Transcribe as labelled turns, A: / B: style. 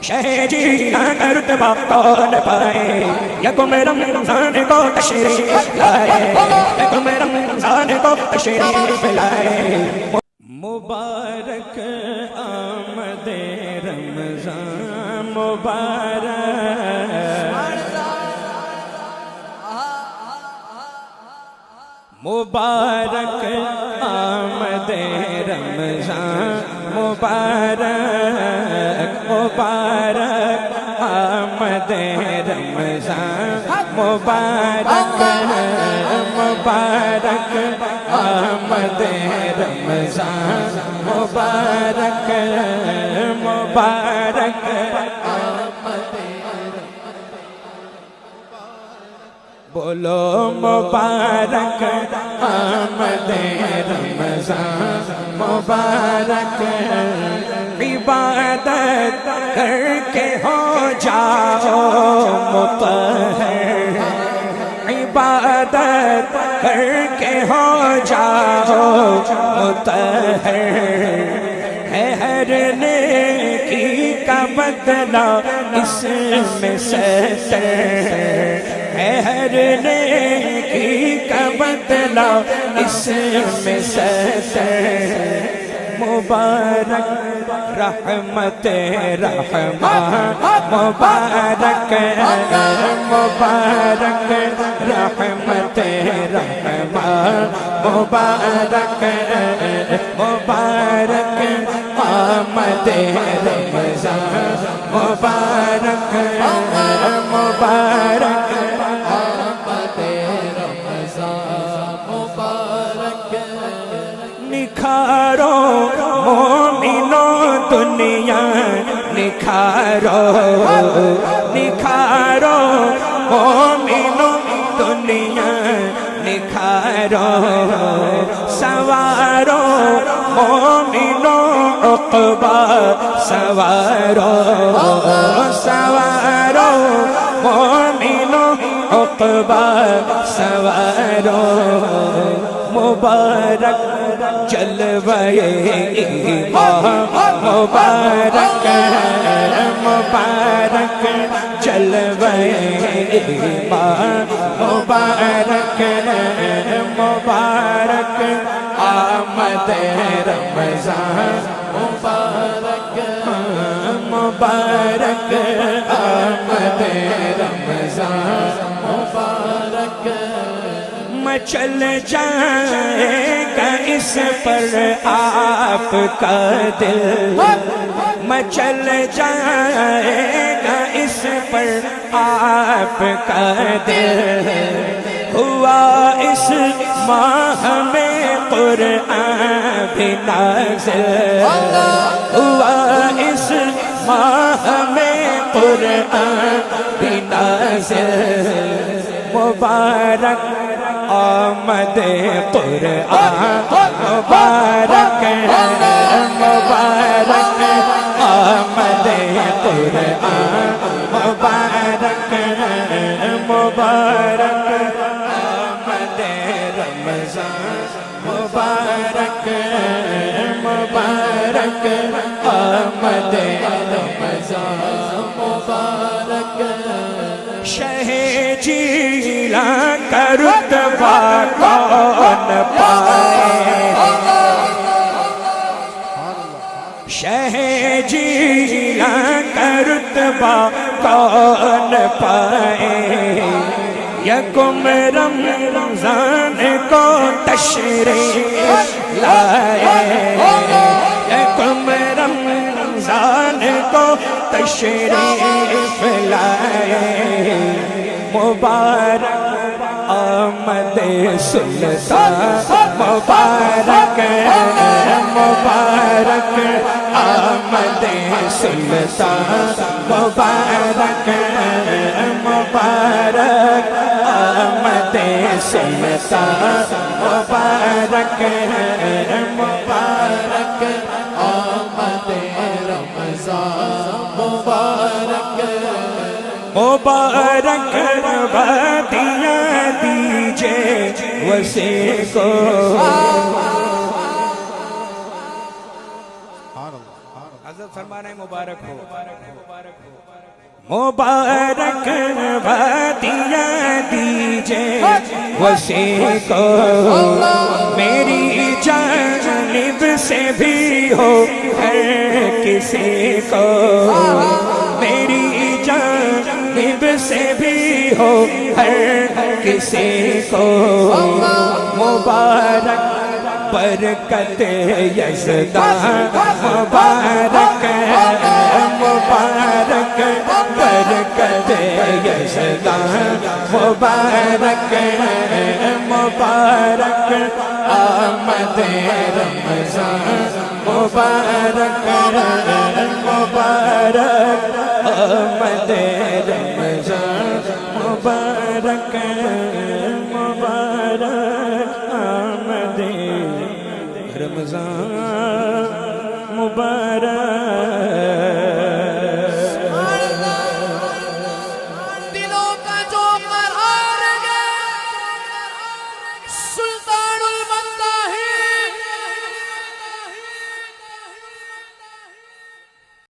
A: شہ جینا کا رتبہ کون پائے یکم رمضان کو تشریف لائے یکم رمضان کو تشریف لائے مبارک آمد رمضان مبارک مبارک آمد رمضان مبارک مبارک آمد رمضان مبارک مبارک آمد رمضان مبارک مبارک بولو مبارک آمد رمضان مبارک عبادت کر کے ہو جاؤ مطہر عبادت کر کے ہو جاؤ مطہر ہے ہر نیکی کا بدلہ اس میں ستر ہے ہر نیکی کا بدلہ اس میں ستر مبارک رحمت رحمان مبارک مبارک رحمت رحمان مبارک مبارک آمد رمضان مبارک مبارک آمد رمضان مبارک نکھارو مومنوں دنیا نکھارو نکھارو مومنوں دنیا نکھارو سوارو مومنوں عقبہ سوارو سوارو مومنوں عقبہ سوارو مبارک جلوہ ایمان مبارک مبارک جلوہ ایمان مبارک مبارک آمد رمضان مبارک مبارک آمد رمضان مبارک مچل جائے گا اس پر آپ کا دل مچل جائے گا اس پر آپ کا دل ہوا اس ماہ میں قرآن بھی نازل ہوا اس ماہ میں قرآن بھی نازل مبارک آمد قرآن مبارک مبارک آمد قرآن مبارک مبارک آمد رمضان مبارک مبارک آمد رمضان مبارک شہ جیلا کا رتبہ کون پائے شہ جیلا کا رتبہ کون پائے یکم رمضان کو تشریف لائے یکم رمضان کو تشریف لائے مبارک آمد سلطان مبارک مبارک آمد سلطان مبارک مبارک آمد سلطان مبارک مبارک آمد رمضان مبارک مبارک وعدیاں دیجئے وسیع کو حضرت فرمانا ہے مبارک ہو مبارک ہدیہ دیجئے وسیع کو میری جانب سے بھی ہو ہر کسی کو میری جانب سے بھی ہو ہر کسی کو مبارک برکت یزدان مبارک مبارک برکت یزدان مبارک مبارک آمد رمضان مبارک مبارک آمد رمضان مبارک مبارک آمد رمضان